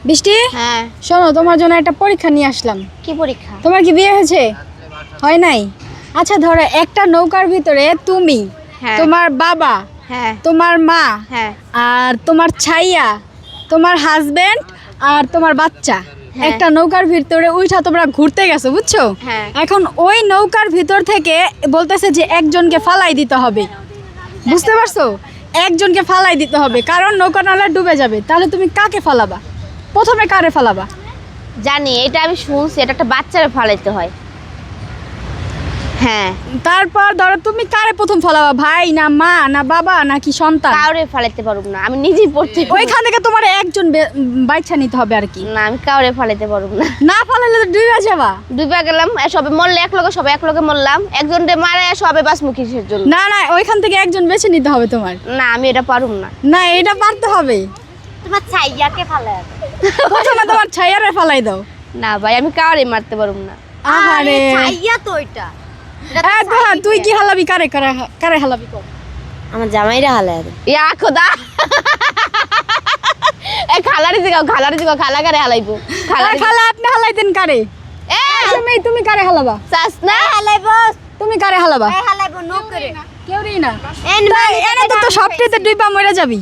বৃষ্টি, হ্যাঁ। শোনো, তোমার জন্য একটা পরীক্ষা নিয়ে আসলাম। কি পরীক্ষা? তোমার কি বিয়ে হয়েছে? হয় নাই? আচ্ছা ধরো, একটা নৌকার ভিতরে তুমি, হ্যাঁ। তোমার বাবা, হ্যাঁ। তোমার মা, হ্যাঁ। আর তোমার ছাইয়া, তোমার হাজবেন্ড আর তোমার বাচ্চা হ্যাঁ। একটা নৌকার ভিতরে উঠা তোমরা ঘুরতে গেছো, বুঝছো? হ্যাঁ। এখন ওই নৌকার ভিতর থেকে বলতেছে যে একজনকে ফালাই দিতে হবে, বুঝতে পারছো? একজনকে ফালাই দিতে হবে, কারণ নৌকা নালা ডুবে যাবে। তাহলে তুমি কাকে ফালাবা? প্রথমে কারে ফালাবা? জানি, এটা আমি শুনছি, এটা একটা বাচ্চারে ফালাইতে হয়। হ্যাঁ। তারপর ধরো তুমি কারে প্রথম ফালাবা? ভাই না মা না বাবা নাকি সন্তান? কাউরে ফালাইতে পারুম না, আমি নিজেই পড়তে পারবো। ওইখান থেকে তোমার একজন বাইছা নিতে হবে আর কি। না, আমি কাউরে ফালাইতে পারুম না। না ফালাইলে তো ডুবে যাবা। ডুবে গেলাম, সবে মরলে সবাই এক লগে মরলাম, একজন মারে সবে বাসমুখীর জন্য। না না, ওইখান থেকে একজন বেছে নিতে হবে তোমার। না, আমি এটা পারুম না। না, এটা পারতে হবে। তোমার ছাইয়াকে ফালাই। প্রথমে তোমার ছাইয়ারে ফালাই দাও। না ভাই, আমি কাউরে মারতে পারুম না। আহারে ছাইয়া তো ওইটা। তুই কি হালাবি? কারে কারে কারে হালাবি কর? আমার জামাইরা হালায়। ইয়া খোদা, এ খালারে জিগাও, খালা কারে হালাইবো? খালা আপনি হালাইতেন কারে? এ তুমি কারে হালাবা? চাস না হালাইবো? তুমি কারে হালাবা? হালাইবো নো করে। কেউই না। এনে তো সবটাইতে ডুইবা মরে যাবি।